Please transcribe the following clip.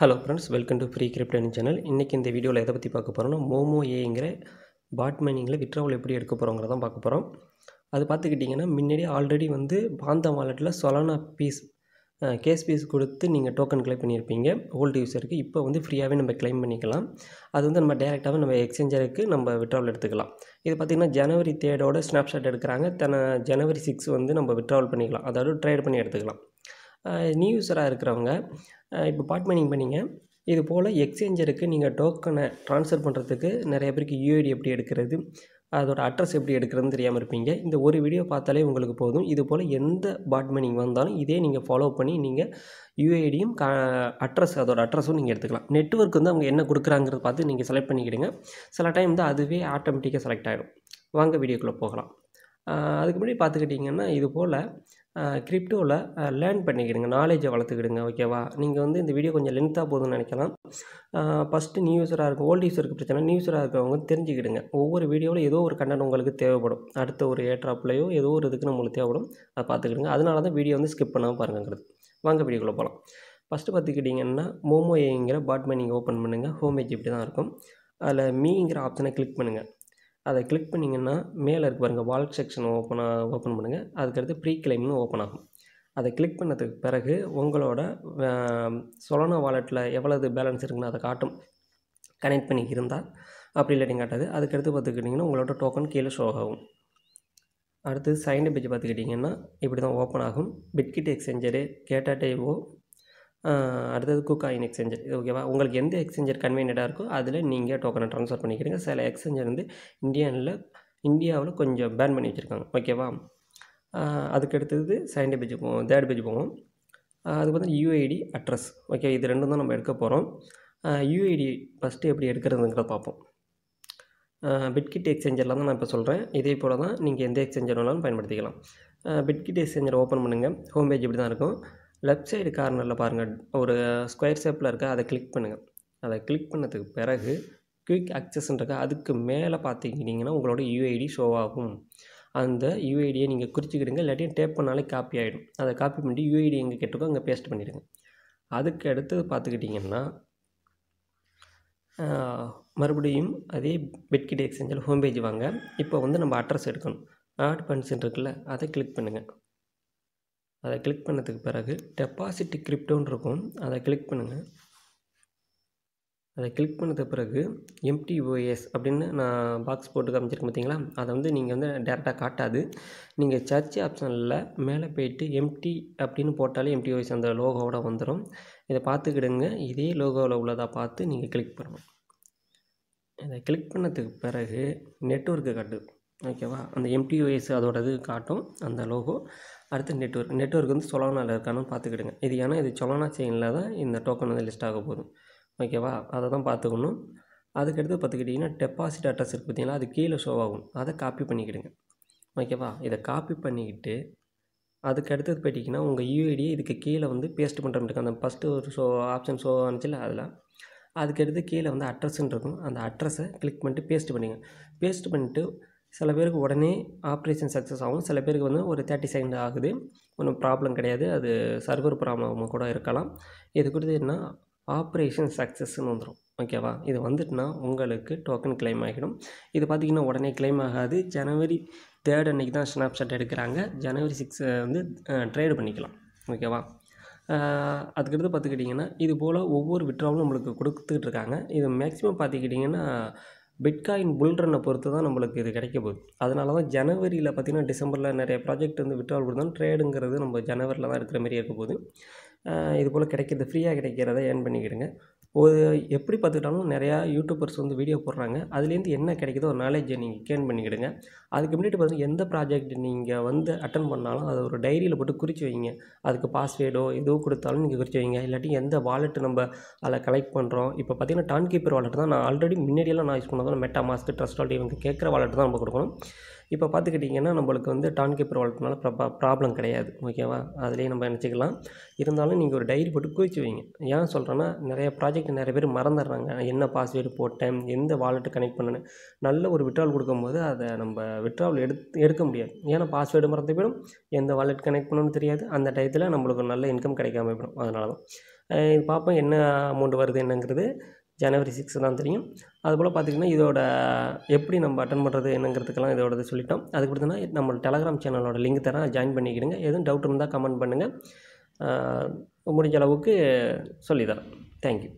Hello friends, welcome to free crypto channel. இன்றைக்கி இந்த வீடியோவில் எதை பற்றி பார்க்க போகிறோம்னா, மோமோ ஏங்கிற பாட் மைனிங்கில் வித்ட்ராவல் எப்படி எடுக்க போகிறோங்கிறத தான் பார்க்க போகிறோம். அது பார்த்துக்கிட்டிங்கன்னா, முன்னாடியே ஆல்ரெடி பாந்தம் வாலெட்டில் சொலானா கேஸ் பீஸ் கொடுத்து நீங்கள் டோக்கன் கிளைம் பண்ணியிருப்பீங்க ஓல்டு யூஸருக்கு. இப்போ ஃப்ரீயாகவே நம்ம கிளைம் பண்ணிக்கலாம். அது நம்ம டேரெக்டாகவே நம்ம எக்ஸ்சேஞ்சருக்கு நம்ம வித்ட்ராவல் எடுத்துக்கலாம். இது பார்த்திங்கன்னா ஜனவரி 3 ஸ்னாப்ஷாட் எடுக்கிறாங்க. ஜனவரி 6 நம்ம வித்ட்ராவல் பண்ணிக்கலாம், அதாவது ட்ரேட் பண்ணி எடுத்துக்கலாம். நியூ யூஸராக இருக்கிறவங்க இப்போ பாட் மைனிங் பண்ணிங்க, இது போல் எக்ஸ்சேஞ்சருக்கு நீங்கள் டோக்கனை ட்ரான்ஸ்ஃபர் பண்ணுறதுக்கு நிறைய பேருக்கு யூஐடி எப்படி எடுக்கிறது, அதோட அட்ரஸ் எப்படி எடுக்கிறதுன்னு தெரியாமல் இருப்பீங்க. இந்த ஒரு வீடியோ பார்த்தாலே உங்களுக்கு போதும். இது போல் எந்த பாட் மைனிங் வந்தாலும் இதே நீங்கள் ஃபாலோ பண்ணி நீங்கள் யூஐடியும் அதோட அட்ரஸும் நீங்கள் எடுத்துக்கலாம். நெட்வொர்க் அவங்க என்ன கொடுக்குறாங்கிறத பார்த்து நீங்கள் செலக்ட் பண்ணிக்கிடுங்க. சில டைம் அதுவே ஆட்டோமேட்டிக்காக செலக்ட் ஆகிடும். வாங்க வீடியோக்குள்ளே போகலாம். அதுக்கு முன்னாடி பார்த்துக்கிட்டிங்கன்னா, இது போல் கிரிப்டோவில் லேர்ன் பண்ணிக்கிடுங்க, நாலேஜை வளர்த்துக்கிடுங்க. ஓகேவா? நீங்கள் இந்த வீடியோ கொஞ்சம் லென்த்தாக போகுதுன்னு நினைக்கலாம். ஃபஸ்ட்டு நியூ யூஸராக இருக்கும், ஓல்டு யூஸருக்கு பிரச்சனை. நியூ யூஸராக இருக்கிறவங்க தெரிஞ்சுக்கிடுங்க. ஒவ்வொரு வீடியோவில் ஏதோ ஒரு கண்டென்ட் உங்களுக்கு தேவைப்படும். அடுத்த ஒரு ஏட்ராப்லையோ ஏதோ ஒரு இதுக்கு நம்மளுக்கு தேவைப்படும். அதை பார்த்துக்கிடுங்க. அதனால தான் வீடியோ ஸ்கிப் பண்ணாமல் பாருங்கிறது. வாங்க வீடியோக்குள்ளே போகலாம். ஃபஸ்ட்டு பார்த்துக்கிட்டிங்கன்னா, மோமோ ஏங்கிற பாட் மைனிங் ஓப்பன் பண்ணுங்கள். ஹோம் பேஜ் இப்படி தான் இருக்கும். அதில் மீங்கிற ஆப்ஷனை கிளிக் பண்ணுங்கள். அதை கிளிக் பண்ணிங்கன்னா மேலே இருக்கு பாருங்கள், வாலெட் செக்ஷன் ஓப்பன் பண்ணுங்கள். அதுக்கடுத்து ப்ரீ கிளைம்னு ஓப்பன் ஆகும். அதை கிளிக் பண்ணதுக்கு பிறகு உங்களோட சொலானா வாலெட்டில் எவ்வளவு பேலன்ஸ் இருக்குன்னு அதை காட்டும். கனெக்ட் பண்ணி இருந்தால், அப்படி இல்லாட்டியும் காட்டாது. அதுக்கடுத்து பார்த்துக்கிட்டிங்கன்னா உங்களோட டோக்கன் கீழே ஷோ ஆகும். அடுத்து சைன் பேஜ் பார்த்துக்கிட்டிங்கன்னா இப்படி தான் ஓப்பன் ஆகும். பிட்கிட் எக்ஸ்சேஞ்சரு, கேட்டாடேவோ, அடுத்தது குக்காயின் எக்ஸ்சேஞ்சர். ஓகேவா? உங்களுக்கு எந்த எக்ஸ்சேஞ்சர் கன்வீனியண்ட்டாக இருக்கோ அதில் நீங்கள் டோக்கனை ட்ரான்ஸ்ஃபர் பண்ணிக்கிறீங்க. சில எக்ஸ்சேஞ்சர் இந்தியாவில் கொஞ்சம் பேன் பண்ணி வச்சுருக்காங்க. ஓகேவா? அதுக்கடுத்தது செகண்ட் பேஜ் போவோம், தேர்ட் பேஜ் போவோம். அது யூஐடி, அட்ரஸ். ஓகே, இது ரெண்டும் தான் நம்ம எடுக்க போகிறோம். யூஐடி ஃபஸ்ட்டு எப்படி எடுக்கிறதுங்கிறத பார்ப்போம். பிட்கிட் எக்ஸ்சேஞ்சரில் தான் நான் இப்போ சொல்கிறேன். இதே போல் தான் நீங்கள் எந்த எக்ஸ்சேஞ்சர் வேணாலும் பயன்படுத்திக்கலாம். பிட்கிட் எக்ஸ்சேஞ்சர் ஓப்பன் பண்ணுங்கள். ஹோம் பேஜ் இப்படி தான் இருக்கும். லெஃப்ட் சைடு கார்னரில் பாருங்கள், ஒரு ஸ்கொயர் ஷேப்பில் இருக்க, அதை கிளிக் பண்ணுங்கள். அதை கிளிக் பண்ணதுக்கு பிறகு குயிக் ஆக்சஸ்ன்றது, அதுக்கு மேலே பார்த்துக்கிட்டிங்கன்னா உங்களோட யூஐடி ஷோ ஆகும். அந்த யூஐடியை நீங்கள் குறிச்சிக்கிடுங்க, இல்லாட்டியும் டேப் பண்ணாலே காப்பி ஆகிடும். அதை காப்பி பண்ணிட்டு யூஐடி எங்கே கேட்டிருக்கோ அங்கே பேஸ்ட் பண்ணிவிடுங்க. அதுக்கு அடுத்தது பார்த்துக்கிட்டிங்கன்னா மறுபடியும் அதே பிட்கிட் எக்ஸ்சேஞ்சர் ஹோம் பேஜ் வாங்க. இப்போ நம்ம அட்ரஸ் எடுக்கணும். ஆட் ஃபண்ட்ஸ் இருக்குல்ல, அதை கிளிக் பண்ணுங்கள். அதை கிளிக் பண்ணதுக்கு பிறகு டெபாசிட் கிரிப்டோன்னு இருக்கும், அதை கிளிக் பண்ணுங்கள். அதை கிளிக் பண்ணது பிறகு எம்டிஓஎஸ் அப்படின்னு நான் பாக்ஸ் போட்டு காமிச்சிருக்கேன் பார்த்தீங்களா? அதை நீங்கள் டேரெக்டாக காட்டாது. நீங்கள் சர்ச் ஆப்ஷனில் மேலே போய்ட்டு எம்டி அப்படின்னு போட்டாலே எம்டிஓஎஸ் அந்த லோகோவோட வந்துடும். இதை பார்த்துக்கிடுங்க. இதே லோகோவில் உள்ளதாக பார்த்து நீங்கள் கிளிக் பண்ணணும். அதை கிளிக் பண்ணதுக்கு பிறகு நெட்வொர்க்கு காட்டுது. ஓகேவா? அந்த எம்டிஓஎஸ் அதோட இது காட்டும், அந்த லோகோ. அடுத்து நெட்வொர்க் சொலானாவில் இருக்கான்னு பார்த்துக்கிடுங்க. இது ஏன்னா இது சொலானா செயினில் தான் இந்த டோக்கன் லிஸ்ட் ஆக போதும். ஓகேவா? அதை தான் பார்த்துக்கணும். அதுக்கடுத்து பார்த்துக்கிட்டிங்கன்னா டெபாசிட் அட்ரஸ் இருக்குது பார்த்தீங்களா, அது கீழே ஷோ ஆகும். அதை காப்பி பண்ணிக்கிடுங்க. ஓகேவா? இதை காப்பி பண்ணிக்கிட்டு அதுக்கு அடுத்தது போய்ட்டிங்கன்னா உங்கள் யூஐடியை இதுக்கு கீழே பேஸ்ட் பண்ணுறதுக்கு அந்த ஃபஸ்ட்டு ஒரு ஆப்ஷன் ஷோ ஆனிச்சில்ல, அதில் அதுக்கடுத்து கீழே அட்ரஸ்ன்னு இருக்கும். அந்த அட்ரஸை கிளிக் பண்ணிட்டு பேஸ்ட் பண்ணிங்க. பேஸ்ட் பண்ணிவிட்டு சில பேருக்கு உடனே ஆப்ரேஷன் சக்ஸஸ் ஆகும், சில பேருக்கு ஒரு 30 செகண்ட் ஆகுது. ஒன்றும் ப்ராப்ளம் கிடையாது, அது சர்வர் ப்ராப்ளமாக கூட இருக்கலாம். இது கொடுத்து என்ன ஆப்ரேஷன் சக்ஸஸ்ன்னு வந்துடும். ஓகேவா? இது வந்துட்டுனா உங்களுக்கு டோக்கன் கிளைம் ஆகிடும். இது பார்த்திங்கன்னா உடனே கிளைம் ஆகாது. ஜனவரி 3 அன்றைக்கி தான் ஸ்னாப்ஷாட் எடுக்கிறாங்க. ஜனவரி 6 ட்ரேடு பண்ணிக்கலாம். ஓகேவா? அதுக்கடுத்து பார்த்துக்கிட்டிங்கன்னா இது போல் ஒவ்வொரு விட்ராவலும் நம்மளுக்கு கொடுத்துக்கிட்டு இருக்காங்க. இது மேக்ஸிமம் பார்த்துக்கிட்டிங்கன்னா பிட்காயின் புல்ரனை பொறுத்து தான் நம்மளுக்கு இது கிடைக்க போகுது. அதனால தான் ஜனவரியில் பார்த்திங்கன்னா டிசம்பரில் நிறைய ப்ராஜெக்ட் விட்ராவல் கொடுத்தாலும் ட்ரேடுங்கிறது நம்ம ஜனவரியில் தான் இருக்கிற மாதிரி இருக்க போகுது. இது போல் கிடைக்கிறது, ஃப்ரீயாக கிடைக்கிறத ஏர்ன் பண்ணிக்கிடுங்க. எப்படி பார்த்துக்கிட்டாலும் நிறையா யூடியூபர்ஸ் வீடியோ போடுறாங்க. அதுலேருந்து என்ன கிடைக்குதோ ஒரு நாலேஜை நீங்கள் கேர்ன் பண்ணிக்கிடுங்க. அதுக்கு முன்னாடி பார்த்தீங்கன்னா எந்த ப்ராஜெக்ட் நீங்கள் அட்டன் பண்ணாலும் அதை ஒரு டைரியில் போட்டு குறித்து வைங்க. அதுக்கு பாஸ்வேர்டோ எதோ கொடுத்தாலும் நீங்கள் குறித்து வைங்க. இல்லாட்டி எந்த வாலெட்டு நம்ம அதில் கலெக்ட் பண்ணுறோம். இப்போ பார்த்திங்கன்னா டான் கீப்பர் வாலெட் தான் நான் ஆல்ரெடி முன்னாடியெல்லாம் நான் யூஸ் பண்ணதான் மெட்டா மாஸ்க், ட்ரஸ்ட் வாலெட், இவங்க கேட்குற வாலெட் தான் நம்ம கொடுக்கணும். இப்போ பார்த்துக்கிட்டிங்கன்னா நம்மளுக்கு வந்து டான்கீப்பர் வாலெட்னால ப்ராப்ளம் கிடையாது. ஓகேவா? அதிலேயே நம்ம நினச்சிக்கலாம். இருந்தாலும் நீங்கள் ஒரு டைரி போட்டு குறித்து வைங்க. ஏன் சொல்கிறேன்னா, நிறைய ப்ராஜெக்ட் நிறைய பேர் மறந்துடுறாங்க. என்ன பாஸ்வேர்டு போட்டேன், எந்த வாலெட்டு கனெக்ட் பண்ணேன்னு. நல்ல ஒரு விட்ராவல் கொடுக்கும்போது அதை நம்ம விட்ராவல் எடுக்க முடியாது. ஏன்னா பாஸ்வேர்டு மறந்து போயிடும், எந்த வாலெட் கனெக்ட் பண்ணணும்னு தெரியாது. அந்த டயத்தில் நம்மளுக்கு ஒரு நல்ல இன்கம் கிடைக்காம போயிடும். அதனால தான் இது பார்ப்போம் என்ன அமௌண்ட் வருது என்னங்கிறது ஜனவரி 6 தான் தெரியும். அதுபோல் பார்த்திங்கன்னா இதோட எப்படி நம்ம அட்டன் பண்ணுறது என்னங்கிறதுக்கெல்லாம் இதோட சொல்லிட்டோம். அதுக்கு அடுத்தனா நம்ம டெலகிராம் சேனலோட லிங்க் தரேன், ஜாயின் பண்ணிக்கிடுங்க. எதுவும் டவுட் இருந்தால் கமெண்ட் பண்ணுங்கள், முடிஞ்ச அளவுக்கு சொல்லித்தரேன். தேங்க்யூ.